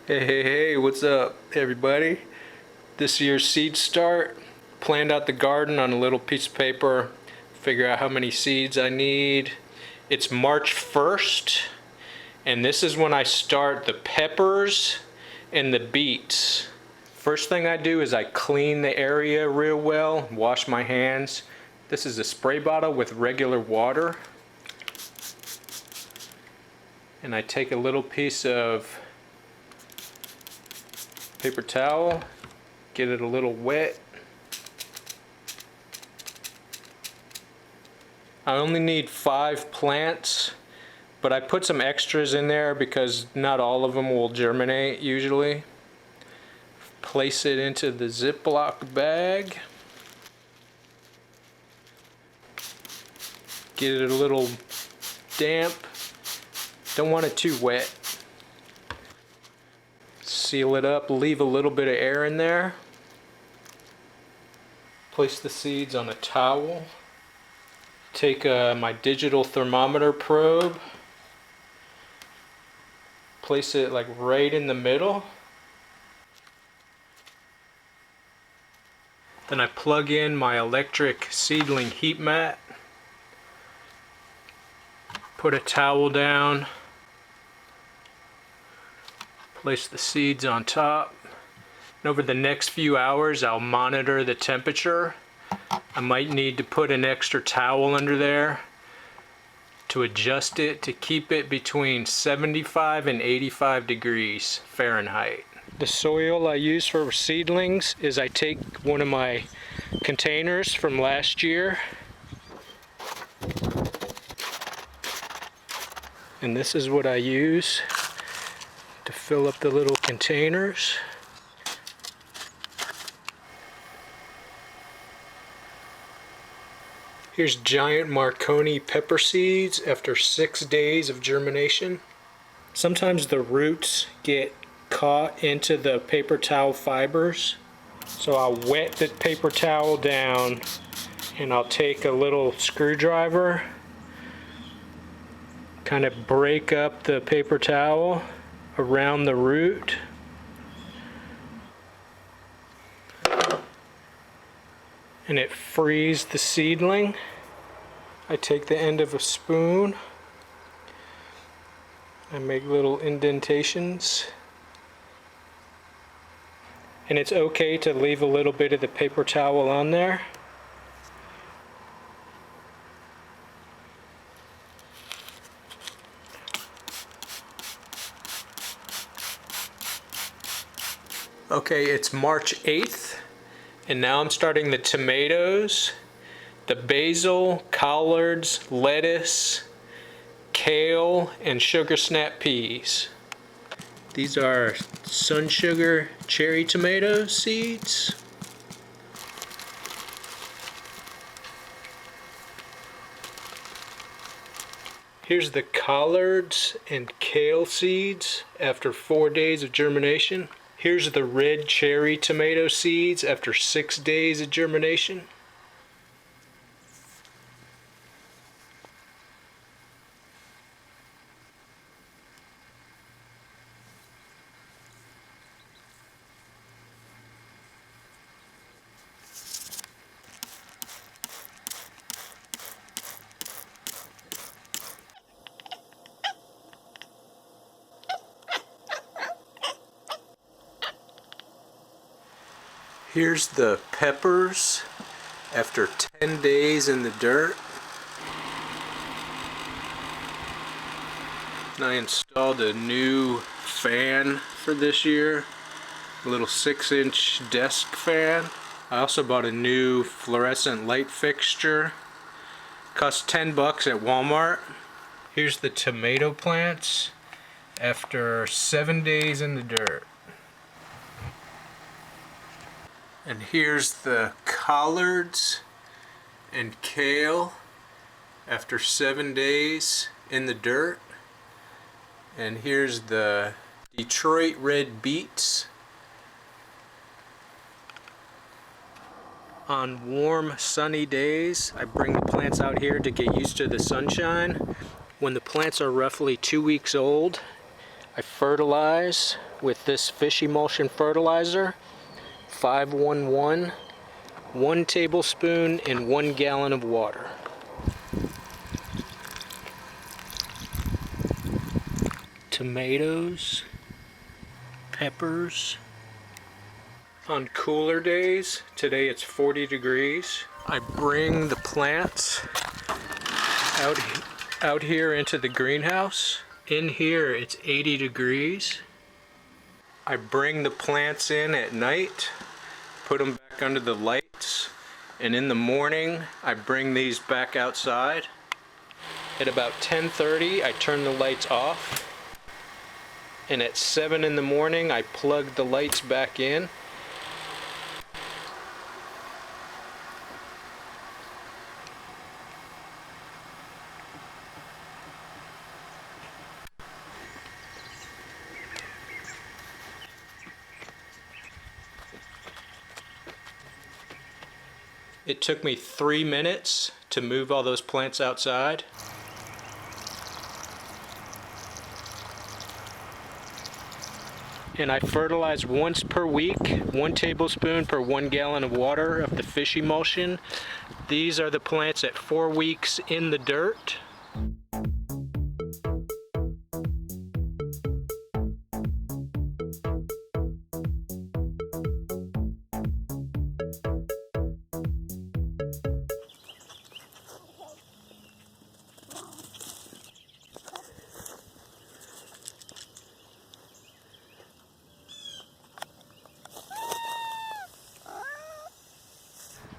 Hey, what's up, everybody? This year's seed start. Planned out the garden on a little piece of paper, figure out how many seeds I need. It's March 1st, and this is when I start the peppers and the beets. First thing I do is I clean the area real well, wash my hands. This is a spray bottle with regular water. And I take a little piece of paper towel, get it a little wet. I only need 5 plants, but I put some extras in there because not all of them will germinate usually. Place it into the Ziploc bag. Get it a little damp. Don't want it too wet. Seal it up, leave a little bit of air in there. Place the seeds on a towel. Take my digital thermometer probe. Place it like right in the middle. Then I plug in my electric seedling heat mat. Put a towel down. Place the seeds on top. And over the next few hours, I'll monitor the temperature. I might need to put an extra towel under there to adjust it to keep it between 75 and 85 degrees Fahrenheit. The soil I use for seedlings is I take one of my containers from last year, and this is what I use to fill up the little containers. Here's giant Marconi pepper seeds after 6 days of germination. Sometimes the roots get caught into the paper towel fibers, so I'll wet the paper towel down and I'll take a little screwdriver, kind of break up the paper towel around the root. And it frees the seedling. I take the end of a spoon and make little indentations. And it's okay to leave a little bit of the paper towel on there. Okay, it's March 8th, and now I'm starting the tomatoes, the basil, collards, lettuce, kale, and sugar snap peas. These are sun sugar cherry tomato seeds. Here's the collards and kale seeds after 4 days of germination. Here's the red cherry tomato seeds after 6 days of germination. Here's the peppers after 10 days in the dirt. And I installed a new fan for this year, a little 6-inch desk fan. I also bought a new fluorescent light fixture. Cost 10 bucks at Walmart. Here's the tomato plants after 7 days in the dirt. And here's the collards and kale after 7 days in the dirt. And here's the Detroit red beets. On warm, sunny days, I bring the plants out here to get used to the sunshine. When the plants are roughly 2 weeks old, I fertilize with this Fish Emulsion fertilizer, 511, 1 tablespoon in 1 gallon of water. Tomatoes, peppers. On cooler days, today it's 40 degrees, I bring the plants out here into the greenhouse. In here it's 80 degrees. I bring the plants in at night, put them back under the lights, and in the morning I bring these back outside. At about 10:30 I turn the lights off, and at 7 in the morning I plug the lights back in. It took me 3 minutes to move all those plants outside. And I fertilize once per week, 1 tablespoon per 1 gallon of water of the Fish Emulsion. These are the plants at 4 weeks in the dirt.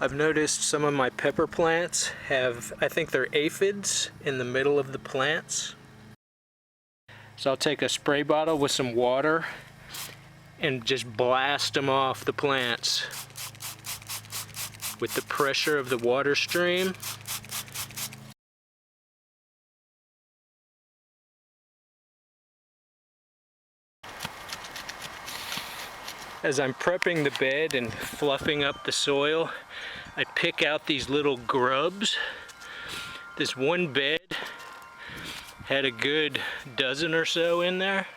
I've noticed some of my pepper plants have, I think they're aphids in the middle of the plants. So I'll take a spray bottle with some water and just blast them off the plants with the pressure of the water stream. As I'm prepping the bed and fluffing up the soil, I pick out these little grubs. This one bed had a good dozen or so in there.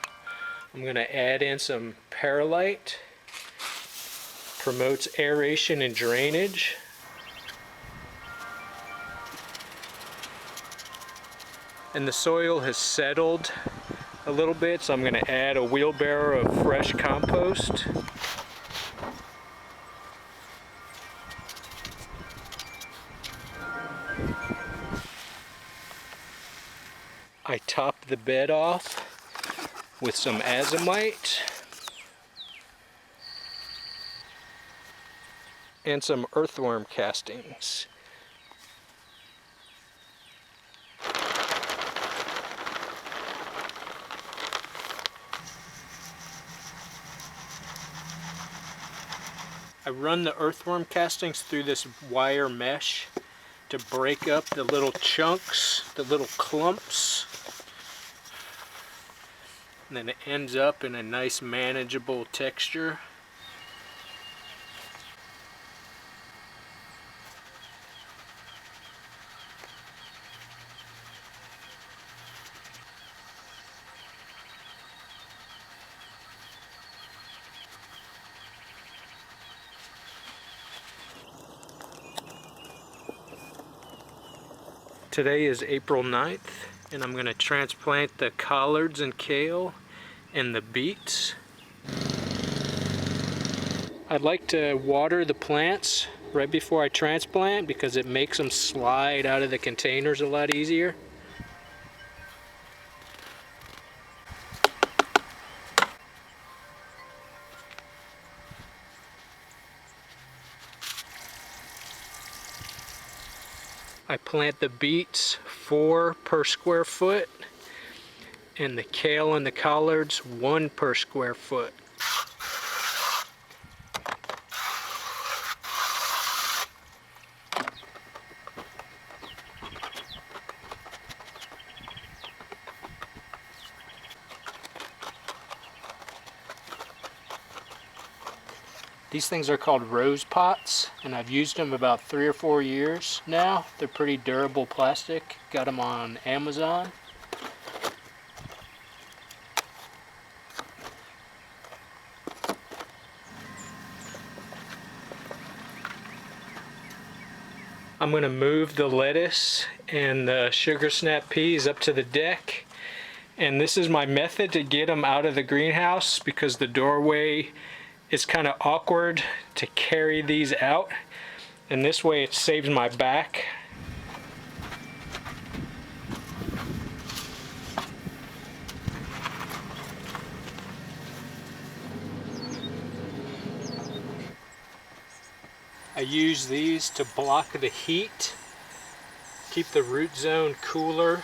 I'm going to add in some PERLITE. Promotes aeration and drainage. And the soil has settled a little bit, so I'm going to add a wheelbarrow of fresh compost. I top the bed off with some azomite and some earthworm castings. I run the earthworm castings through this wire mesh to break up the little chunks, the little clumps. And then it ends up in a nice manageable texture. Today is April 9th, and I'm going to transplant the collards and kale and the beets. I'd like to water the plants right before I transplant because it makes them slide out of the containers a lot easier. I plant the beets 4 per square foot and the kale and the collards 1 per square foot. These things are called rose pots, and I've used them about 3 or 4 years now. They're pretty durable plastic. Got them on Amazon. I'm gonna move the lettuce and the sugar snap peas up to the deck. And this is my method to get them out of the greenhouse because the doorway is kind of awkward to carry these out. And this way it saves my back. I use these to block the heat, keep the root zone cooler.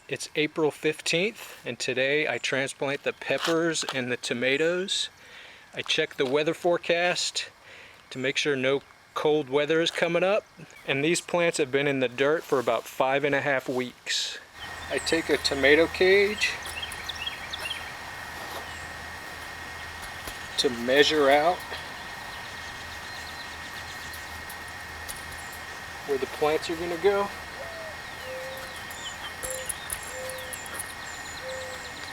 It's April 15th, and today I transplant the peppers and the tomatoes. I check the weather forecast to make sure no cold weather is coming up, and these plants have been in the dirt for about 5.5 weeks. I take a tomato cage to measure out where the plants are going to go.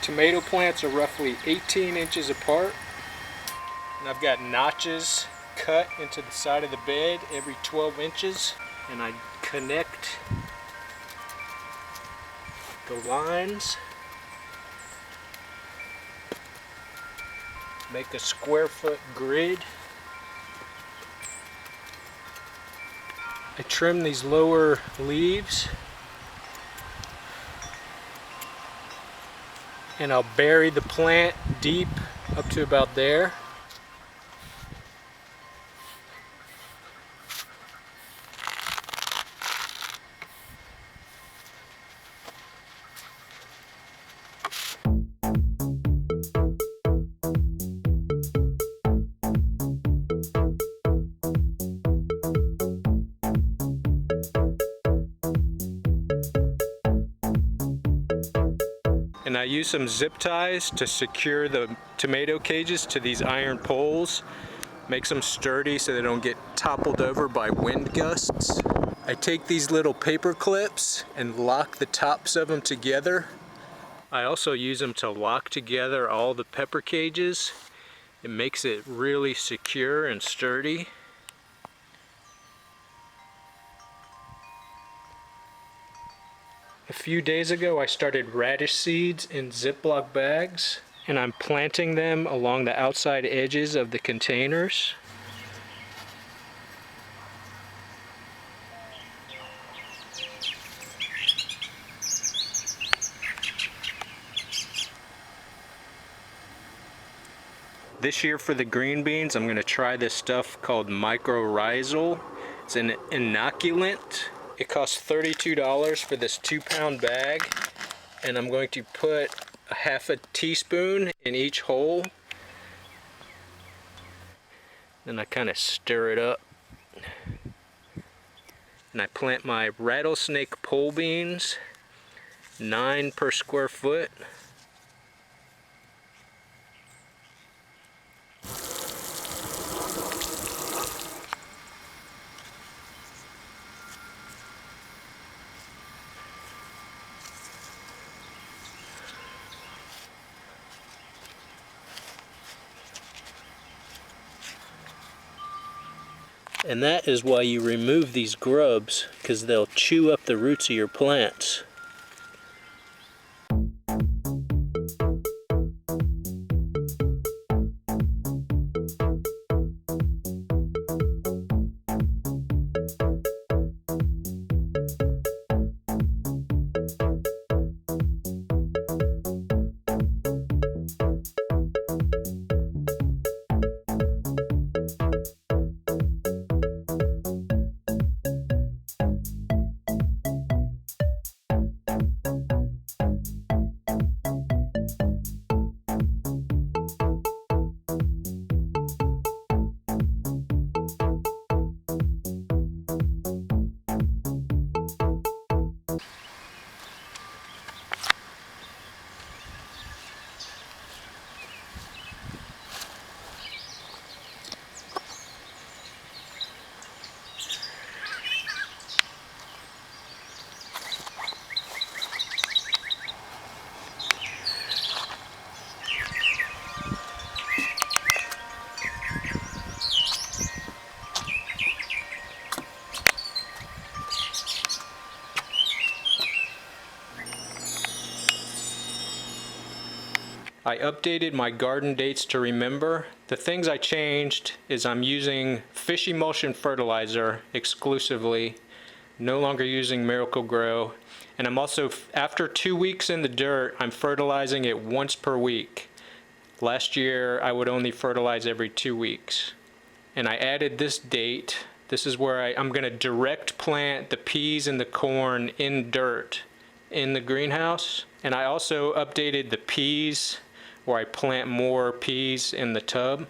Tomato plants are roughly 18 inches apart, and I've got notches cut into the side of the bed every 12 inches, and I connect the lines, make a square foot grid. I trim these lower leaves, and I'll bury the plant deep up to about there. And I use some zip ties to secure the tomato cages to these iron poles. Makes them sturdy so they don't get toppled over by wind gusts. I take these little paper clips and lock the tops of them together. I also use them to lock together all the pepper cages. It makes it really secure and sturdy. A few days ago I started radish seeds in Ziploc bags, and I'm planting them along the outside edges of the containers. This year for the green beans I'm going to try this stuff called mycorrhizal. It's an inoculant. It costs $32 for this 2-pound bag, and I'm going to put a half a teaspoon in each hole. Then I kind of stir it up. And I plant my rattlesnake pole beans, 9 per square foot. And that is why you remove these grubs, because they'll chew up the roots of your plants. I updated my garden dates to remember. The things I changed is I'm using Fish Emulsion fertilizer exclusively, no longer using Miracle-Gro, and I'm also, after 2 weeks in the dirt, I'm fertilizing it once per week. Last year I would only fertilize every 2 weeks. And I added this date. This is where I'm going to direct plant the peas and the corn in dirt in the greenhouse. And I also updated the peas, where I plant more peas in the tub.